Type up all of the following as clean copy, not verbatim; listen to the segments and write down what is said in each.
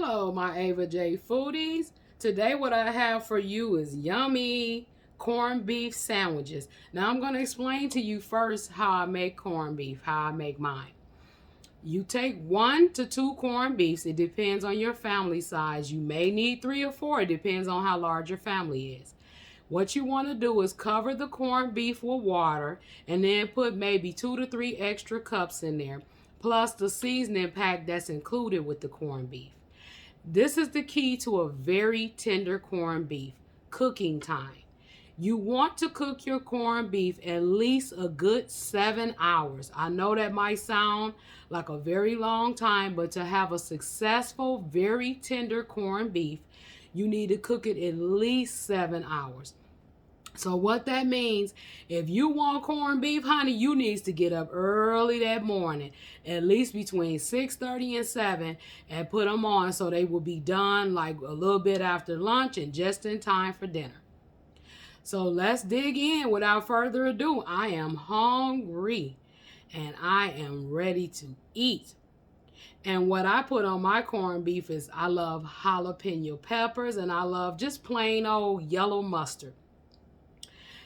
Hello, my Ava J foodies. Today what I have for you is yummy corned beef sandwiches. Now I'm going to explain to you first how I make corned beef, how I make mine. You take 1 to 2 corned beefs. It depends on your family size. You may need 3 or 4. It depends on how large your family is. What you want to do is cover the corned beef with water and then put maybe 2 to 3 extra cups in there, plus the seasoning pack that's included with the corned beef. This is the key to a very tender corned beef. Cooking time. You want to cook your corned beef at least a good 7 hours. I know that might sound like a very long time, but to have a successful, very tender corned beef, you need to cook it at least 7 hours. So what that means, if you want corned beef, honey, you need to get up early that morning, at least between 6:30 and 7, and put them on so they will be done like a little bit after lunch and just in time for dinner. So let's dig in without further ado. I am hungry and I am ready to eat. And what I put on my corned beef is I love jalapeno peppers and I love just plain old yellow mustard.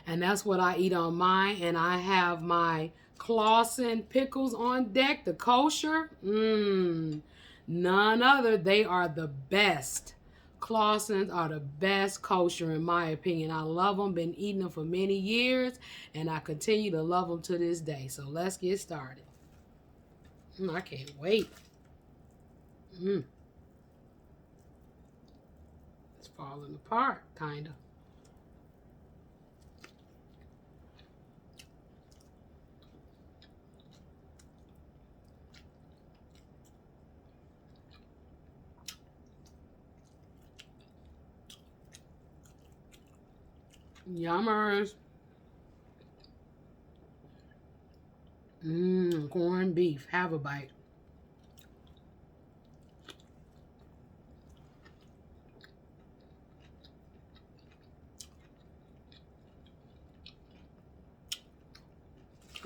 And that's what I eat on mine. And I have my Clausen pickles on deck, the kosher. None other. They are the best. Clausens are the best kosher in my opinion. I love them. Been eating them for many years. And I continue to love them to this day. So let's get started. I can't wait. It's falling apart, kind of. Yummers. Corned beef. Have a bite.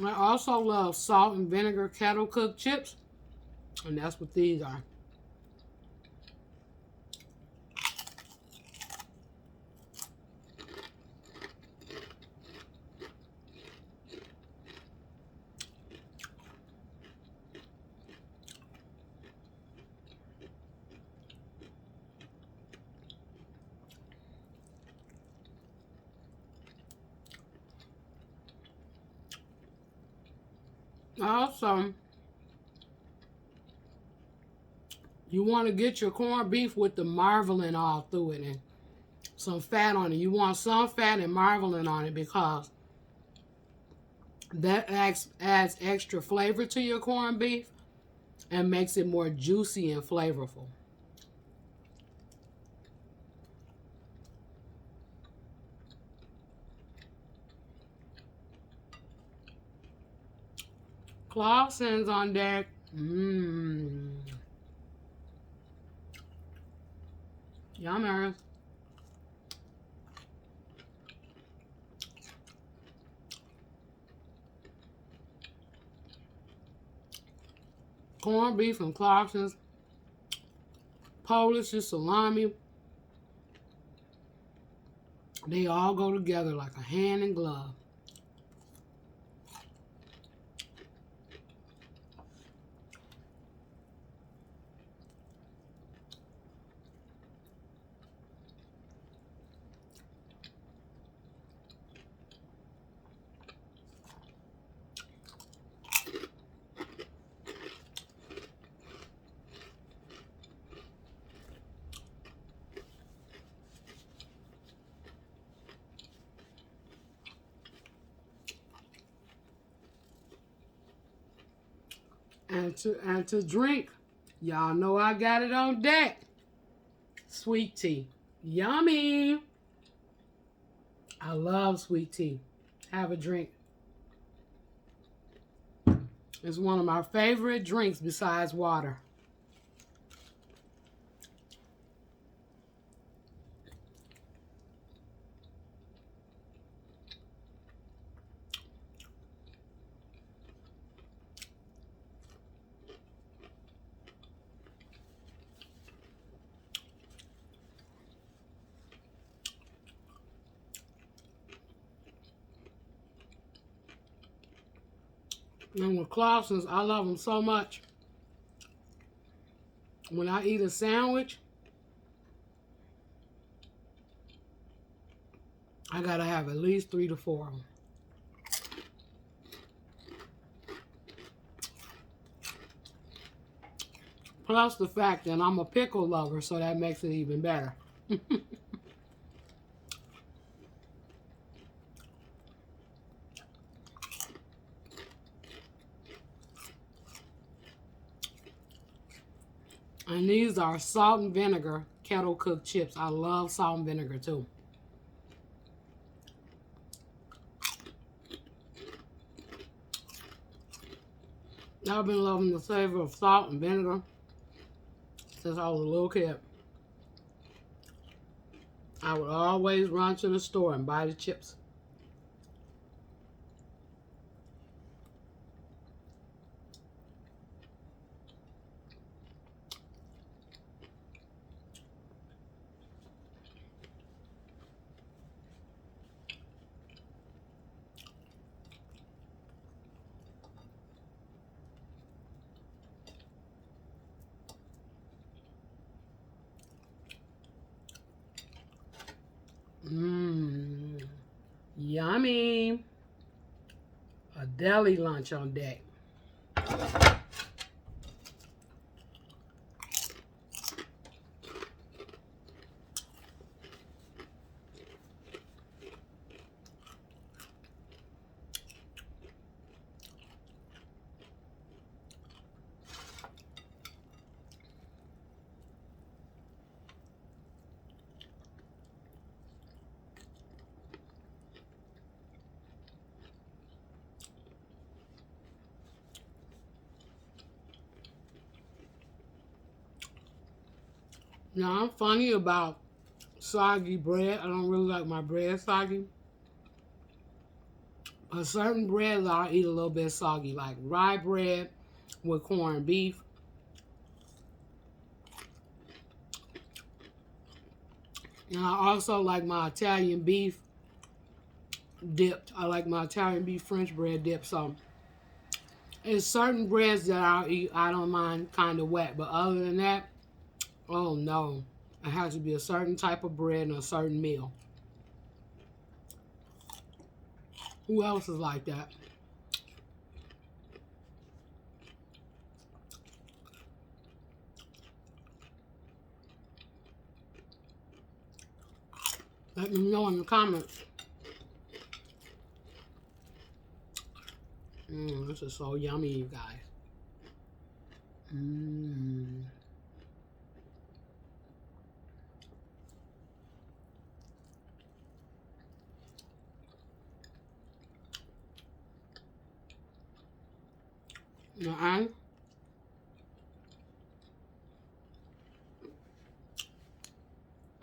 I also love salt and vinegar kettle cooked chips. And that's what these are. Also, you want to get your corned beef with the marbling all through it and some fat on it. You want some fat and marbling on it because that adds extra flavor to your corned beef and makes it more juicy and flavorful. Clausen's on deck. Yummers. Corned beef and Clausen's. Polish and salami. They all go together like a hand and glove. And to drink, y'all know I got it on deck. Sweet tea. Yummy. I love sweet tea. Have a drink. It's one of my favorite drinks besides water. And with Clausen's, I love them so much. When I eat a sandwich, I gotta have at least 3 to 4 of them. Plus the fact that I'm a pickle lover, so that makes it even better. And these are salt and vinegar kettle cooked chips. I love salt and vinegar too. I've been loving the flavor of salt and vinegar since I was a little kid. I would always run to the store and buy the chips. Mmm, yummy. A deli lunch on deck. Now, I'm funny about soggy bread. I don't really like my bread soggy. But certain breads I'll eat a little bit soggy, like rye bread with corned beef. And I also like my Italian beef dipped. I like my Italian beef French bread dipped. So, it's certain breads that I'll eat, I don't mind kind of wet. But other than that, oh no. It has to be a certain type of bread and a certain meal. Who else is like that? Let me know in the comments. This is so yummy, you guys.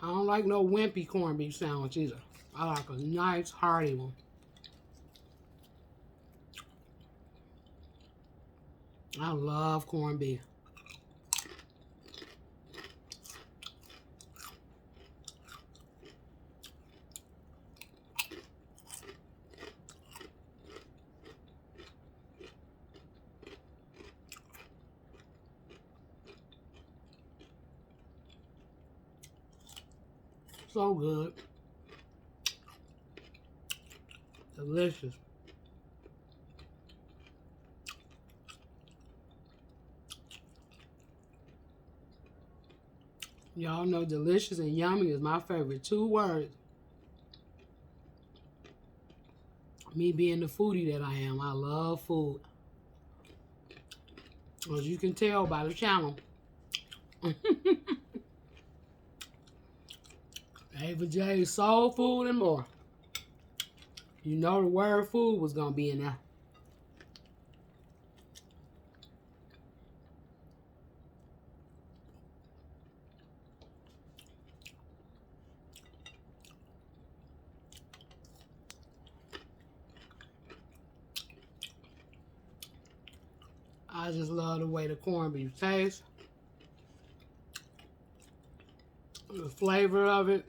I don't like no wimpy corned beef sandwich either. I like a nice hearty one. I love corned beef. So good. Delicious. Y'all know delicious and yummy is my favorite 2 words. Me being the foodie that I am, I love food. As you can tell by the channel. Ava J's Soul Food and more. You know the word food was going to be in there. I just love the way the corned beef tastes. The flavor of it.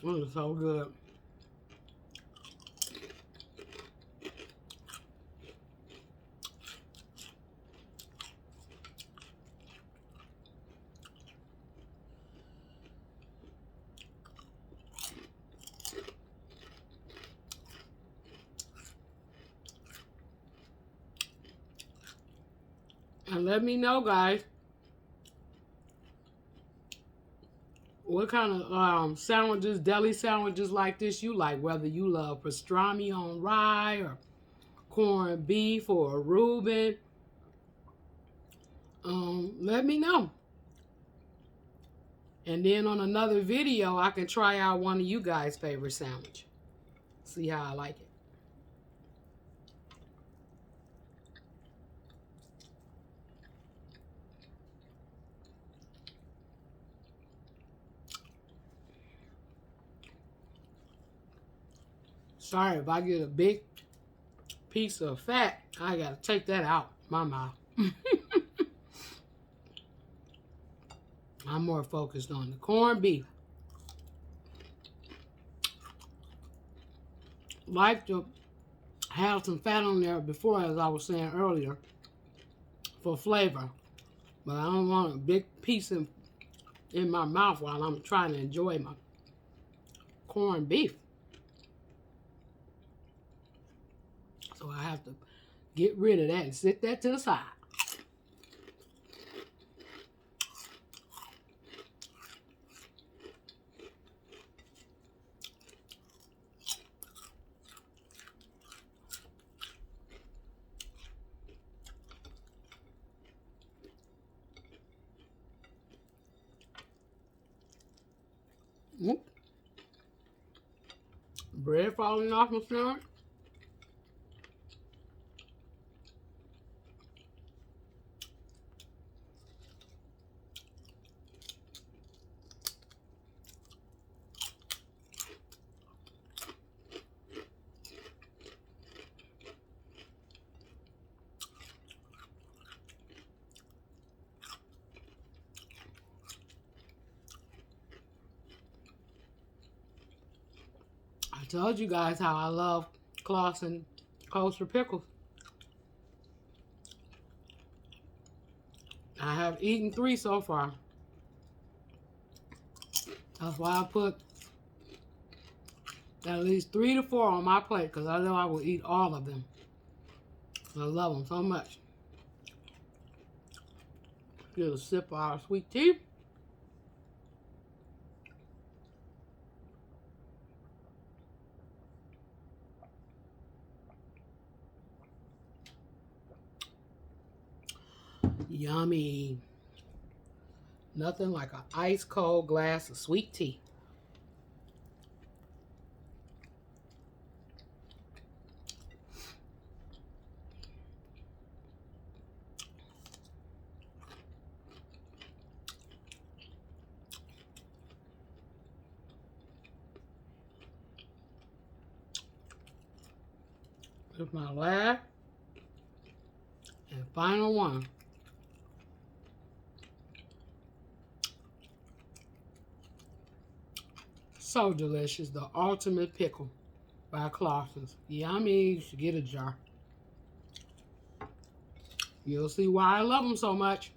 It's so good. And let me know, guys, what kind of sandwiches, deli sandwiches like this you like. Whether you love pastrami on rye or corned beef or a Reuben. Let me know. And then on another video, I can try out one of you guys' favorite sandwich. See how I like it. Sorry if I get a big piece of fat, I gotta take that out my mouth. I'm more focused on the corned beef. Like to have some fat on there before, as I was saying earlier, for flavor. But I don't want a big piece in my mouth while I'm trying to enjoy my corned beef. So I have to get rid of that and sit that to the side. Oop. Bread falling off my stomach. I told you guys how I love Clausen Coaster pickles. I have eaten 3 so far. That's why I put at least 3 to 4 on my plate, because I know I will eat all of them. I love them so much. Get a sip of our sweet tea. Yummy. Nothing like an ice cold glass of sweet tea. This is my last and final one. So delicious. The ultimate pickle by Clausen's. Yummy. You should get a jar. You'll see why I love them so much.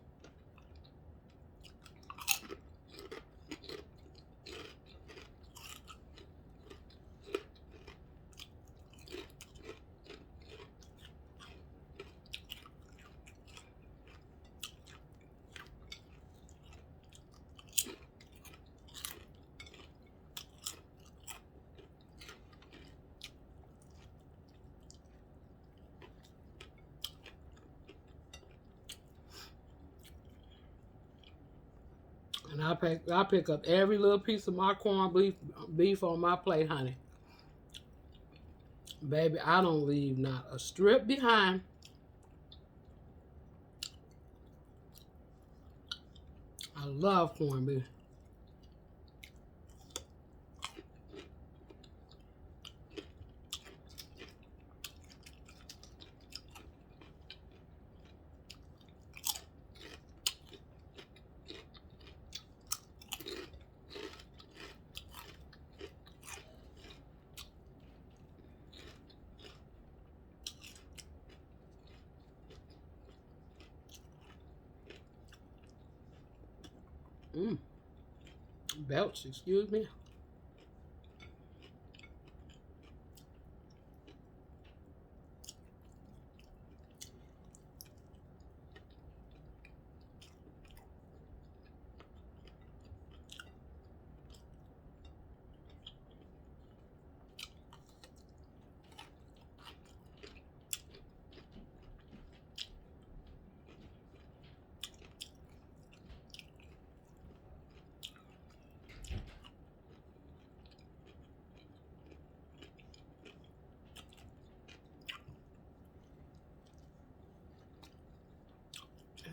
And I pick up every little piece of my corned beef on my plate, honey. Baby, I don't leave not a strip behind. I love corned beef. Belch, excuse me.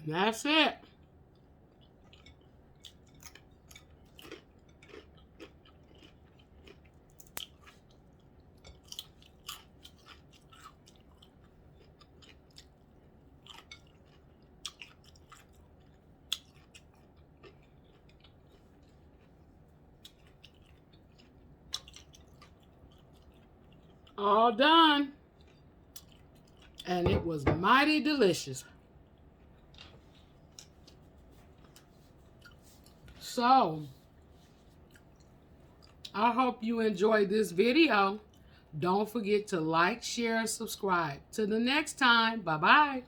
That's it. All done. And it was mighty delicious. So, I hope you enjoyed this video. Don't forget to like, share, and subscribe. Till the next time, bye-bye.